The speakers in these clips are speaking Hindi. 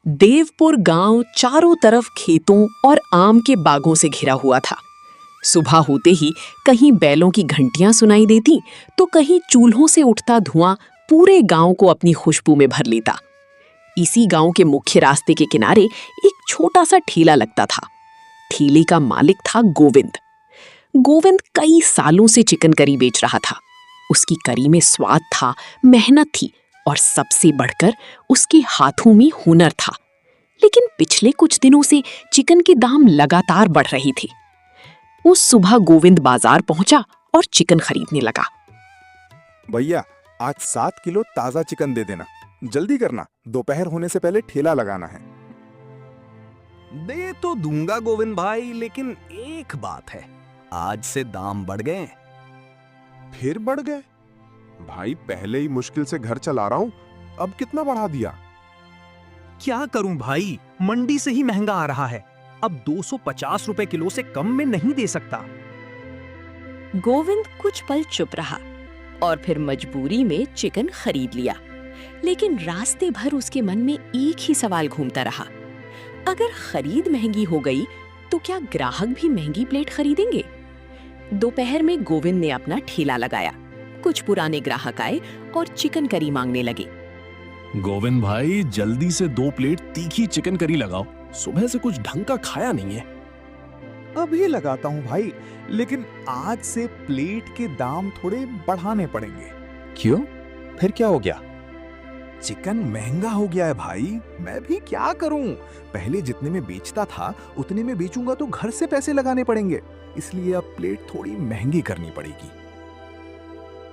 देवपुर गांव चारों तरफ खेतों और आम के बागों से घिरा हुआ था। सुबह होते ही कहीं बैलों की घंटियां सुनाई देती तो कहीं चूल्हों से उठता धुआं पूरे गांव को अपनी खुशबू में भर लेता। इसी गांव के मुख्य रास्ते के किनारे एक छोटा सा ठेला लगता था। ठेले का मालिक था गोविंद। गोविंद कई सालों से चिकन करी बेच रहा था। उसकी करी में स्वाद था, मेहनत थी और सबसे बढ़कर उसके हाथों में हुनर था। लेकिन पिछले कुछ दिनों से चिकन के दाम लगातार बढ़ रहे थे। उस सुबह गोविंद बाजार पहुंचा और चिकन खरीदने लगा। भैया, आज 7 किलो ताजा चिकन दे देना। जल्दी करना, दोपहर होने से पहले ठेला लगाना है। दे तो दूंगा गोविंद भाई, लेकिन एक बात है, आज से दाम बढ़ गए। फिर बढ़ गए? भाई, पहले ही मुश्किल से घर चला रहा हूं, अब कितना बढ़ा दिया? क्या करूं भाई, मंडी से ही महंगा आ रहा है। अब 250 रुपए किलो से कम में नहीं दे सकता। गोविंद कुछ पल चुप रहा और फिर मजबूरी में चिकन खरीद लिया। लेकिन रास्ते भर उसके मन में एक ही सवाल घूमता रहा, अगर खरीद महंगी हो गई तो क्या ग्राहक भी महंगी प्लेट खरीदेंगे? दोपहर में गोविंद ने अपना ठेला लगाया। कुछ पुराने ग्राहक आए और चिकन करी मांगने लगे। गोविंद भाई, जल्दी से 2 प्लेट तीखी चिकन करी लगाओ, सुबह से कुछ ढंग का खाया नहीं है। अभी लगाता हूं भाई, लेकिन आज से प्लेट के दाम थोड़े बढ़ाने पड़ेंगे। क्यों? फिर क्या हो गया? चिकन महंगा हो गया है भाई, मैं भी क्या करूं? पहले जितने में बेचता था उतने में बेचूंगा तो घर से पैसे लगाने पड़ेंगे, इसलिए अब प्लेट थोड़ी महंगी करनी पड़ेगी।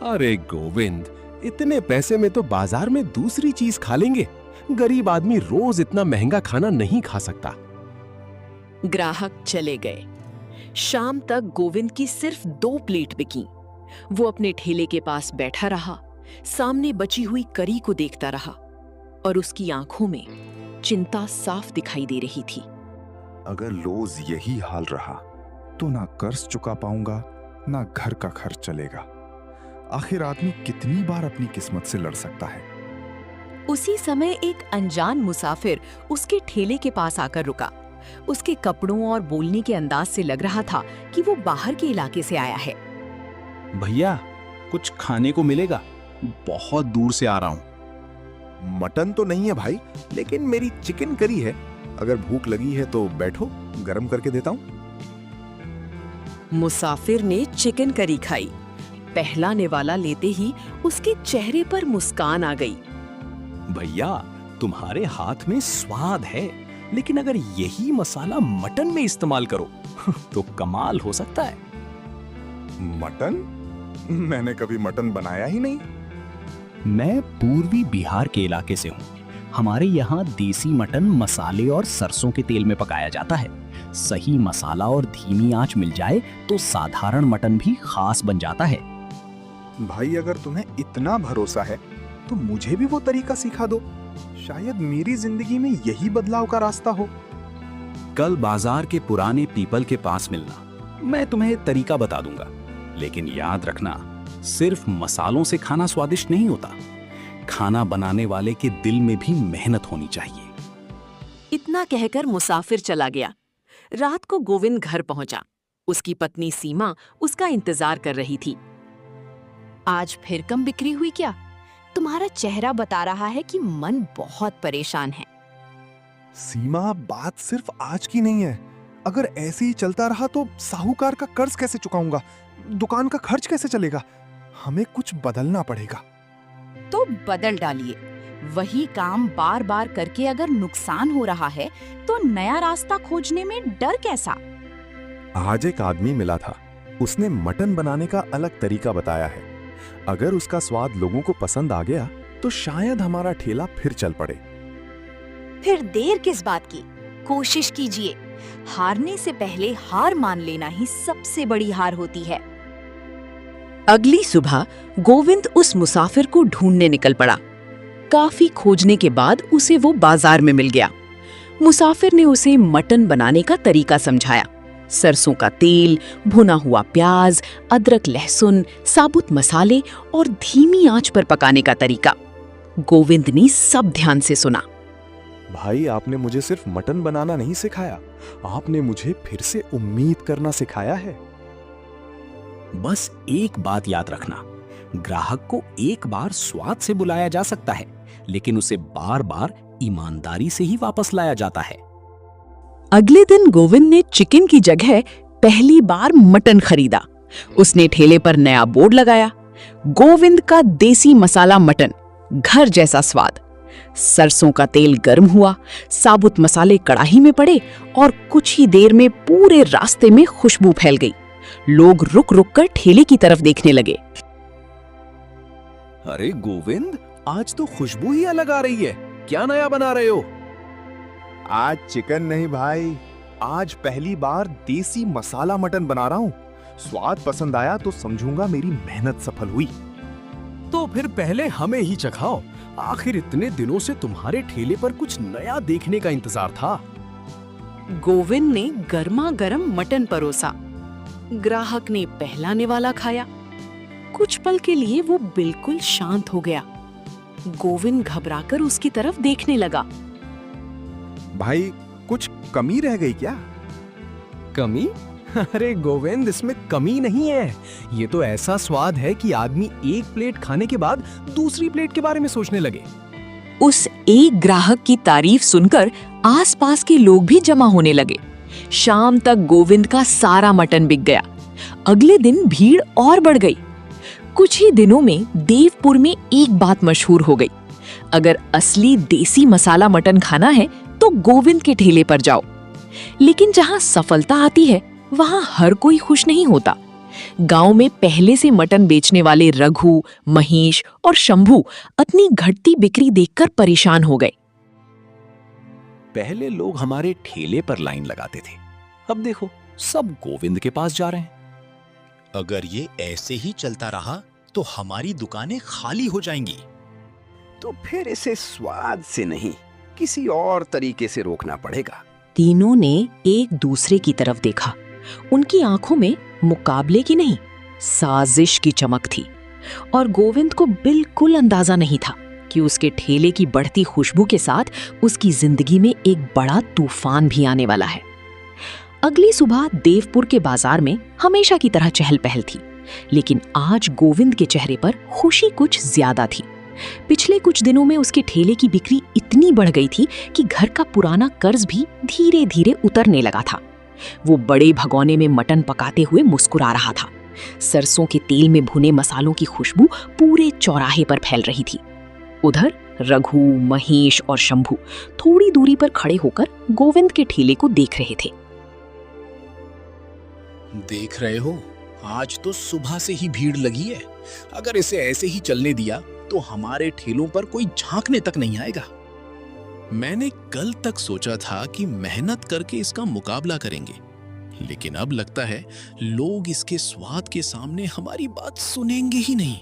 अरे गोविंद, इतने पैसे में तो बाजार में दूसरी चीज खा लेंगे। गरीब आदमी रोज इतना महंगा खाना नहीं खा सकता। ग्राहक चले गए। शाम तक गोविंद की सिर्फ 2 प्लेट बिकी। वो अपने ठेले के पास बैठा रहा, सामने बची हुई करी को देखता रहा और उसकी आंखों में चिंता साफ दिखाई दे रही थी। अगर रोज यही हाल रहा तो ना कर्ज चुका पाऊंगा, ना घर का खर्च चलेगा। आखिर आदमी कितनी बार अपनी किस्मत से लड़ सकता है। उसी समय एक अनजान मुसाफिर उसके ठेले के पास आकर रुका। उसके कपड़ों और बोलने के अंदाज से लग रहा था कि वो बाहर के इलाके से आया है। भैया, कुछ खाने को मिलेगा? बहुत दूर से आ रहा हूं। मटन तो नहीं है भाई, लेकिन मेरी चिकन करी है। अगर भूख लगी है तो बैठो, गरम करके देता हूं। मुसाफिर ने चिकन करी खाई। पहला निवाला लेते ही उसके चेहरे पर मुस्कान आ गई। भैया, तुम्हारे हाथ में स्वाद है, लेकिन अगर यही मसाला मटन में इस्तेमाल करो तो कमाल हो सकता है। मटन? मैंने कभी मटन बनाया ही नहीं। मैं पूर्वी बिहार के इलाके से हूँ। हमारे यहाँ देसी मटन मसाले और सरसों के तेल में पकाया जाता है। सही मसाला और धीमी आंच मिल जाए तो साधारण मटन भी खास बन जाता है। भाई, अगर तुम्हें इतना भरोसा है तो मुझे भी वो तरीका सिखा दो। शायद मेरी जिंदगी में यही बदलाव का रास्ता हो। कल बाजार के पुराने पीपल के पास मिलना, मैं तुम्हें तरीका बता दूंगा। लेकिन याद रखना, सिर्फ मसालों से खाना स्वादिष्ट नहीं होता। खाना बनाने वाले के दिल में भी मेहनत होनी चाहिए। इतना कहकर मुसाफिर चला गया। रात को गोविंद घर पहुंचा। उसकी पत्नी सीमा उसका इंतजार कर रही थी। आज फिर कम बिक्री हुई क्या? तुम्हारा चेहरा बता रहा है कि मन बहुत परेशान है। सीमा, बात सिर्फ आज की नहीं है। अगर ऐसे ही चलता रहा तो साहूकार का कर्ज कैसे चुकाऊंगा? दुकान का खर्च कैसे चलेगा? हमें कुछ बदलना पड़ेगा। तो बदल डालिए। वही काम बार बार करके अगर नुकसान हो रहा है तो नया रास्ता खोजने में डर कैसा? आज एक आदमी मिला था, उसने मटन बनाने का अलग तरीका बताया है। अगर उसका स्वाद लोगों को पसंद आ गया तो शायद हमारा ठेला फिर चल पड़े। फिर देर किस बात की? कोशिश कीजिए। हारने से पहले हार मान लेना ही सबसे बड़ी हार होती है। अगली सुबह गोविंद उस मुसाफिर को ढूंढने निकल पड़ा। काफी खोजने के बाद उसे वो बाजार में मिल गया। मुसाफिर ने उसे मटन बनाने का तरीका समझाया। सरसों का तेल, भुना हुआ प्याज, अदरक, लहसुन, साबुत मसाले और धीमी आंच पर पकाने का तरीका। गोविंद ने सब ध्यान से सुना। भाई आपने मुझे सिर्फ मटन बनाना नहीं सिखाया, आपने मुझे फिर से उम्मीद करना सिखाया है। बस एक बात याद रखना, ग्राहक को एक बार स्वाद से बुलाया जा सकता है, लेकिन उसे बार बार ईमानदारी से ही वापस लाया जाता है। अगले दिन गोविंद ने चिकन की जगह पहली बार मटन खरीदा। उसने ठेले पर नया बोर्ड लगाया, गोविंद का देसी मसाला मटन, घर जैसा स्वाद। सरसों का तेल गर्म हुआ, साबुत मसाले कढ़ाई में पड़े और कुछ ही देर में पूरे रास्ते में खुशबू फैल गई। लोग रुक रुक कर ठेले की तरफ देखने लगे। अरे गोविंद, आज तो खुशबू ही अलग आ रही है। क्या नया बना रहे हो? आज चिकन नहीं भाई, आज पहली बार देसी मसाला मटन बना रहा हूँ। स्वाद पसंद आया तो समझूंगा मेरी मेहनत सफल हुई। तो फिर पहले हमें ही चखाओ। आखिर इतने दिनों से तुम्हारे ठेले पर कुछ नया देखने का इंतजार था। गोविंद ने गर्मा गर्म मटन परोसा। ग्राहक ने पहला निवाला खाया। कुछ पल के लिए वो बिल्कुल शांत हो गया। गोविंद घबराकर उसकी तरफ देखने लगा। भाई कुछ कमी रह गई क्या? कमी? अरे गोविंद, इसमें कमी नहीं है। ये तो ऐसा स्वाद है कि आदमी एक प्लेट खाने के बाद दूसरी प्लेट के बारे में सोचने लगे। उस एक ग्राहक की तारीफ सुनकर आसपास के लोग भी जमा होने लगे। शाम तक गोविंद का सारा मटन बिक गया। अगले दिन भीड़ और बढ़ गई। कुछ ही दिनों में देवपुर में एक बात मशहूर हो गई, अगर असली देसी मसाला मटन खाना है तो गोविंद के ठेले पर जाओ। लेकिन जहां सफलता आती है वहां हर कोई खुश नहीं होता। गांव में पहले से मटन बेचने वाले रघु, महेश और शंभू अपनी घटती बिक्री देखकर परेशान हो गए। पहले लोग हमारे ठेले पर लाइन लगाते थे, अब देखो सब गोविंद के पास जा रहे हैं। अगर ये ऐसे ही चलता रहा तो हमारी दुकानें खाली हो जाएंगी। तो फिर इसे स्वाद से नहीं, किसी और तरीके से रोकना पड़ेगा। तीनों ने एक दूसरे की तरफ देखा। उनकी आंखों में मुकाबले की नहीं, साजिश की चमक थी। और गोविंद को बिल्कुल अंदाजा नहीं था कि उसके ठेले की बढ़ती खुशबू के साथ उसकी जिंदगी में एक बड़ा तूफान भी आने वाला है। अगली सुबह देवपुर के बाजार में हमेशा की तरह चहल पहल थी, लेकिन आज गोविंद के चेहरे पर खुशी कुछ ज्यादा थी। पिछले कुछ दिनों में उसके ठेले की बिक्री इतनी बढ़ गई थी कि घर का पुराना कर्ज भी धीरे धीरे उतरने लगा था। वो बड़े भगोने में मटन पकाते हुए मुस्कुरा रहा था। सरसों के तेल में भुने मसालों की खुशबू पूरे चौराहे पर फैल रही थी। उधर रघु, महेश और शंभू थोड़ी दूरी पर खड़े होकर गोविंद के ठेले को देख रहे थे। देख रहे हो, आज तो सुबह से ही भीड़ लगी है। अगर इसे ऐसे ही चलने दिया तो हमारे ठेलों पर कोई झांकने तक नहीं आएगा। मैंने कल तक सोचा था कि मेहनत करके इसका मुकाबला करेंगे, लेकिन अब लगता है लोग इसके स्वाद के सामने हमारी बात सुनेंगे ही नहीं।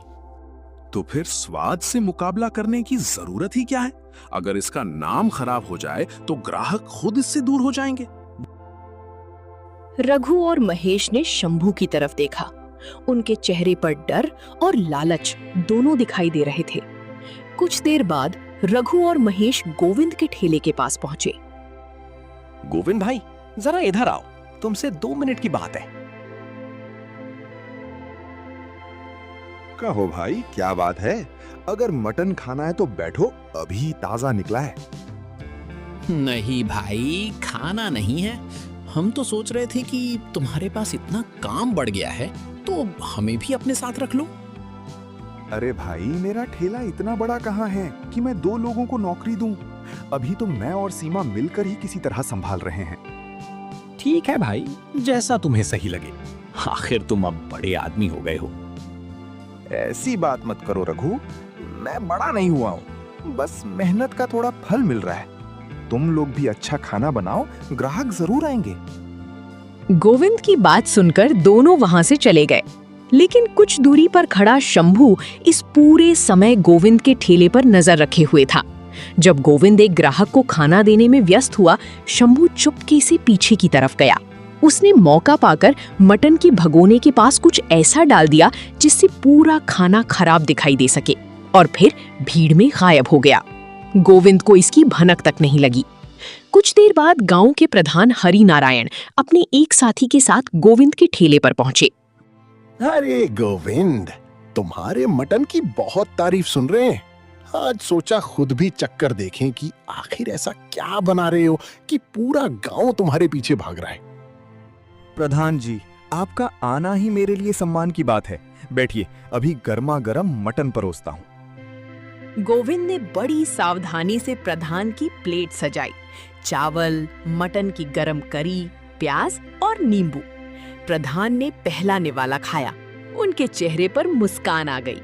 तो फिर स्वाद से मुकाबला करने की जरूरत ही क्या है? अगर इसका नाम खराब हो जाए तो ग्राहक खुद इससे दूर हो जाएंगे। रघु और महेश ने शंभू की तरफ देखा। उनके चेहरे पर डर और लालच दोनों दिखाई दे रहे थे। कुछ देर बाद रघु और महेश गोविंद के ठेले के पास पहुंचे। गोविंद भाई, जरा इधर आओ, तुमसे 2 मिनट की बात है। कहो भाई, क्या बात है? अगर मटन खाना है तो बैठो, अभी ताजा निकला है। नहीं भाई, खाना नहीं है। हम तो सोच रहे थे कि तुम्हारे पास इतना काम बढ़ गया है तो हमें भी अपने साथ रख लो। अरे भाई, मेरा ठेला इतना बड़ा कहाँ है कि मैं 2 लोगों को नौकरी दूं। अभी तो मैं और सीमा मिलकर ही किसी तरह संभाल रहे हैं। ठीक है भाई, जैसा तुम्हें सही लगे। आखिर तुम अब बड़े आदमी हो गए हो। ऐसी बात मत करो रघु, मैं बड़ा नहीं हुआ हूँ, बस मेहनत का थोड़ा फल मिल रहा है। तुम लोग भी अच्छा खाना बनाओ, ग्राहक जरूर आएंगे। गोविंद की बात सुनकर दोनों वहां से चले गए, लेकिन कुछ दूरी पर खड़ा शंभू इस पूरे समय गोविंद के ठेले पर नजर रखे हुए था। जब गोविंद एक ग्राहक को खाना देने में व्यस्त हुआ, शंभू चुपके से पीछे की तरफ गया। उसने मौका पाकर मटन की भगोने के पास कुछ ऐसा डाल दिया जिससे पूरा खाना खराब दिखाई दे सके, और फिर भीड़ में गायब हो गया। गोविंद को इसकी भनक तक नहीं लगी। कुछ देर बाद गांव के प्रधान हरि नारायण अपने एक साथी के साथ गोविंद के ठेले पर पहुंचे। अरे गोविंद, तुम्हारे मटन की बहुत तारीफ सुन रहे हैं। आज सोचा खुद भी चक्कर देखें कि आखिर ऐसा क्या बना रहे हो कि पूरा गांव तुम्हारे पीछे भाग रहा है। प्रधान जी, आपका आना ही मेरे लिए सम्मान की बात है। बैठिए, अभी गर्मा गर्म मटन परोसता हूँ। गोविंद ने बड़ी सावधानी से प्रधान की प्लेट सजाई। चावल, मटन की गरम करी, प्याज और नींबू। प्रधान ने पहला निवाला खाया। उनके चेहरे पर मुस्कान आ गई।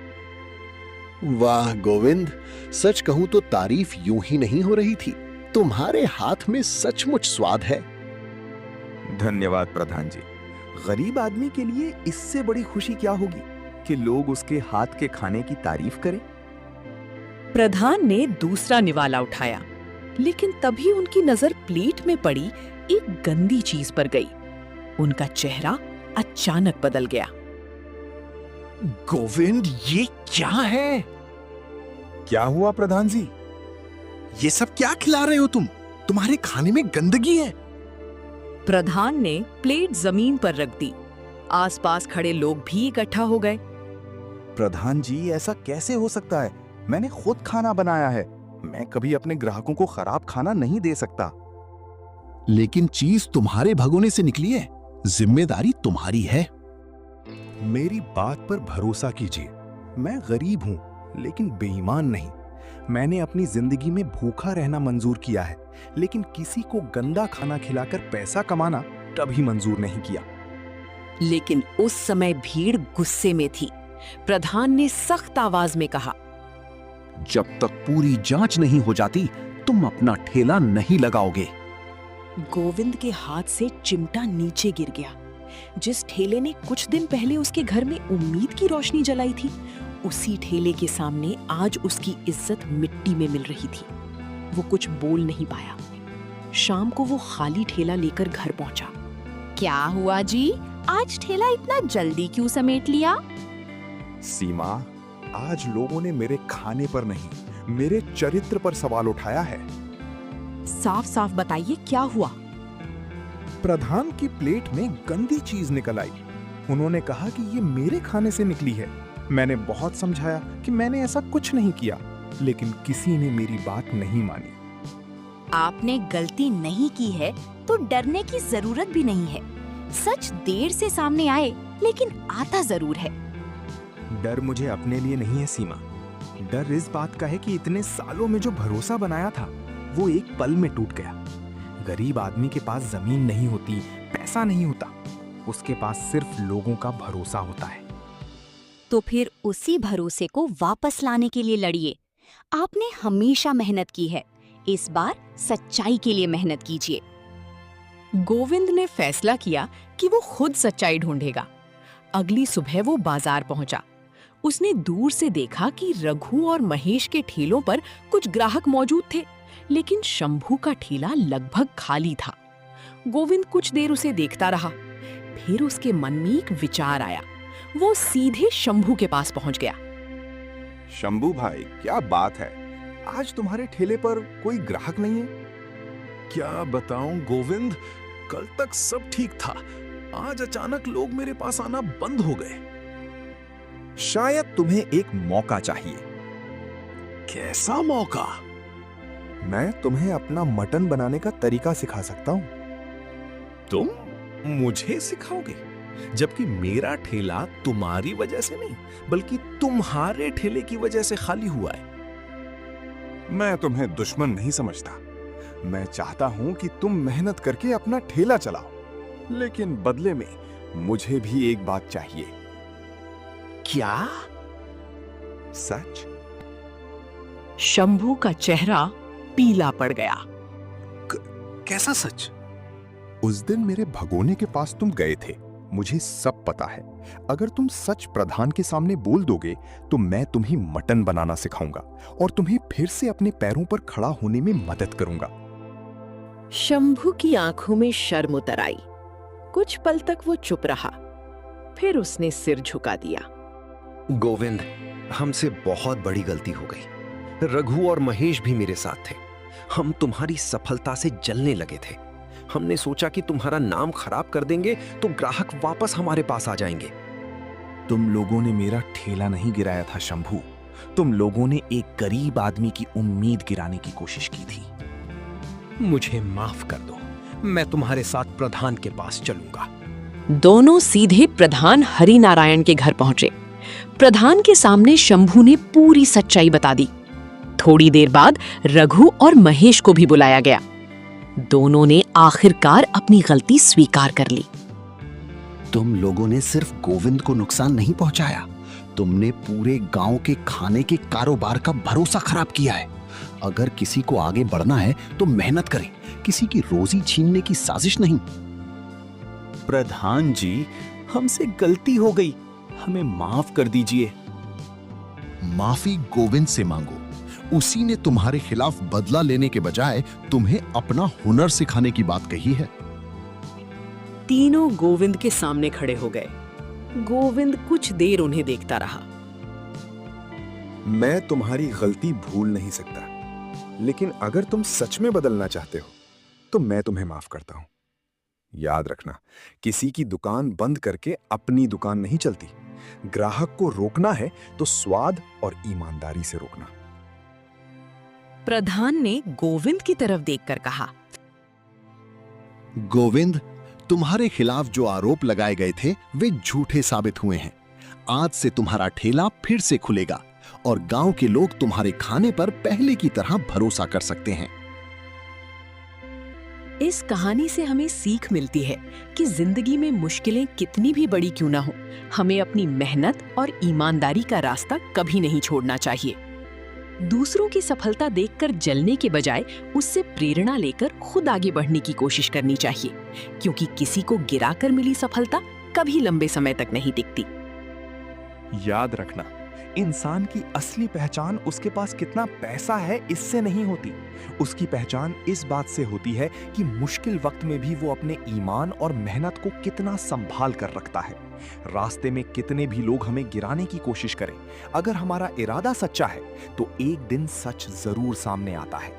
वाह गोविंद, सच कहूं तो तारीफ यूं ही नहीं हो रही थी। तुम्हारे हाथ में सचमुच स्वाद है। धन्यवाद प्रधान जी। गरीब आदमी के लिए इससे बड़ी खुशी क्या होगी कि लोग उसके हाथ के खाने की तारीफ करें। प्रधान ने दूसरा निवाला उठाया, लेकिन तभी उनकी नजर प्लेट में पड़ी एक गंदी चीज पर गई। उनका चेहरा अचानक बदल गया। गोविंद, ये क्या है? क्या हुआ प्रधान जी? ये सब क्या खिला रहे हो तुम? तुम्हारे खाने में गंदगी है। प्रधान ने प्लेट जमीन पर रख दी। आसपास खड़े लोग भी इकट्ठा हो गए। प्रधान जी, ऐसा कैसे हो सकता है? मैंने खुद खाना बनाया है। मैं कभी अपने ग्राहकों को खराब खाना नहीं दे सकता। लेकिन चीज तुम्हारे भगोने से निकली है, जिम्मेदारी तुम्हारी है। मेरी बात पर भरोसा कीजिए। मैं गरीब हूं, लेकिन बेईमान नहीं। मैंने अपनी जिंदगी में भूखा रहना मंजूर किया है, लेकिन किसी को गंदा खाना खिलाकर पैसा कमाना कभी मंजूर नहीं किया। लेकिन उस समय भीड़ गुस्से में थी। प्रधान ने सख्त आवाज में कहा, जब तक पूरी जांच नहीं हो जाती तुम अपना ठेला नहीं लगाओगे। गोविंद के हाथ से चिमटा नीचे गिर गया। जिस ठेले ने कुछ दिन पहले उसके घर में उम्मीद की रोशनी जलाई थी, उसी ठेले के सामने आज उसकी इज्जत मिट्टी में मिल रही थी। वो कुछ बोल नहीं पाया। शाम को वो खाली ठेला लेकर घर पहुंचा। क्या हुआ जी? आज ठेला इतना जल्दी क्यों समेट लिया? सीमा, आज लोगों ने मेरे खाने पर नहीं, मेरे चरित्र पर सवाल उठाया है। साफ साफ बताइए, क्या हुआ? प्रधान की प्लेट में गंदी चीज निकल आई। उन्होंने कहा कि ये मेरे खाने से निकली है। मैंने बहुत समझाया कि मैंने ऐसा कुछ नहीं किया, लेकिन किसी ने मेरी बात नहीं मानी। आपने गलती नहीं की है तो डरने की जरूरत भी नहीं है। सच देर से सामने आए, लेकिन आता जरूर है। डर मुझे अपने लिए नहीं है सीमा। डर इस बात का है कि इतने सालों में जो भरोसा बनाया था, वो एक पल में टूट गया। गरीब आदमी के पास जमीन नहीं होती, पैसा नहीं होता, उसके पास सिर्फ लोगों का भरोसा होता है। तो फिर उसी भरोसे को वापस लाने के लिए लड़िए। आपने हमेशा मेहनत की है, इस बार सच्चाई के लिए मेहनत कीजिए। गोविंद ने फैसला किया कि वो खुद सच्चाई ढूंढेगा। अगली सुबह वो बाजार पहुंचा। उसने दूर से देखा कि रघु और महेश के ठेलों पर कुछ ग्राहक मौजूद थे, लेकिन शंभू का ठेला लगभग खाली था। गोविंद कुछ देर उसे देखता रहा। फिर उसके मन में एक विचार आया। वो सीधे शंभू के पास पहुंच गया। शंभू भाई, क्या बात है? आज तुम्हारे ठेले पर कोई ग्राहक नहीं है? क्या बताऊं गोविंद, कल तक सब ठीक था। आज अचानक लोग मेरे पास आना बंद हो गए। शायद तुम्हें एक मौका चाहिए। कैसा मौका? मैं तुम्हें अपना मटन बनाने का तरीका सिखा सकता हूँ। तुम मुझे सिखाओगे? जबकि मेरा ठेला तुम्हारी वजह से नहीं, बल्कि तुम्हारे ठेले की वजह से खाली हुआ है। मैं तुम्हें दुश्मन नहीं समझता। मैं चाहता हूं कि तुम मेहनत करके अपना ठेला चलाओ, लेकिन बदले में मुझे भी एक बात चाहिए। क्या? सच? शंभू का चेहरा पीला पड़ गया। कैसा सच? उस दिन मेरे भगोने के पास तुम गए थे, मुझे सब पता है। अगर तुम सच प्रधान के सामने बोल दोगे तो मैं तुम्हें मटन बनाना सिखाऊंगा और तुम्हें फिर से अपने पैरों पर खड़ा होने में मदद करूंगा। शंभू की आंखों में शर्म उतर आई। कुछ पल तक वो चुप रहा, फिर उसने सिर झुका दिया। गोविंद, हमसे बहुत बड़ी गलती हो गई। रघु और महेश भी मेरे साथ थे। हम तुम्हारी सफलता से जलने लगे थे। हमने सोचा कि तुम्हारा नाम खराब कर देंगे तो ग्राहक वापस हमारे पास आ जाएंगे। तुम लोगों ने मेरा ठेला नहीं गिराया था शंभू, तुम लोगों ने एक गरीब आदमी की उम्मीद गिराने की कोशिश की थी। मुझे माफ कर दो, मैं तुम्हारे साथ प्रधान के पास चलूंगा। दोनों सीधे प्रधान हरिनारायण के घर पहुंचे। प्रधान के सामने शंभू ने पूरी सच्चाई बता दी। थोड़ी देर बाद रघु और महेश को भी बुलाया गया। दोनों ने आखिरकार अपनी गलती स्वीकार कर ली। तुम लोगों ने सिर्फ गोविंद को नुकसान नहीं पहुंचाया, तुमने पूरे गांव के खाने के कारोबार का भरोसा खराब किया है। अगर किसी को आगे बढ़ना है तो मेहनत करें, किसी की रोजी छीनने की साजिश नहीं। प्रधान जी, हमसे गलती हो गई, हमें माफ कर दीजिए। माफी गोविंद से मांगो। उसी ने तुम्हारे खिलाफ बदला लेने के बजाय तुम्हें अपना हुनर सिखाने की बात कही है। तीनों गोविंद के सामने खड़े हो गए। गोविंद कुछ देर उन्हें देखता रहा। मैं तुम्हारी गलती भूल नहीं सकता, लेकिन अगर तुम सच में बदलना चाहते हो तो मैं तुम्हें माफ करता हूं। याद रखना, किसी की दुकान बंद करके अपनी दुकान नहीं चलती। ग्राहक को रोकना है तो स्वाद और ईमानदारी से रोकना। प्रधान ने गोविंद की तरफ देखकर कहा, गोविंद, तुम्हारे खिलाफ जो आरोप लगाए गए थे वे झूठे साबित हुए हैं। आज से तुम्हारा ठेला फिर से खुलेगा और गांव के लोग तुम्हारे खाने पर पहले की तरह भरोसा कर सकते हैं। इस कहानी से हमें सीख मिलती है कि जिंदगी में मुश्किलें कितनी भी बड़ी क्यों ना हो, हमें अपनी मेहनत और ईमानदारी का रास्ता कभी नहीं छोड़ना चाहिए। दूसरों की सफलता देखकर जलने के बजाय उससे प्रेरणा लेकर खुद आगे बढ़ने की कोशिश करनी चाहिए, क्योंकि किसी को गिराकर मिली सफलता कभी लंबे समय तक नहीं टिकती। याद रखना, इंसान की असली पहचान उसके पास कितना पैसा है इससे नहीं होती। उसकी पहचान इस बात से होती है कि मुश्किल वक्त में भी वो अपने ईमान और मेहनत को कितना संभाल कर रखता है। रास्ते में कितने भी लोग हमें गिराने की कोशिश करें, अगर हमारा इरादा सच्चा है तो एक दिन सच जरूर सामने आता है।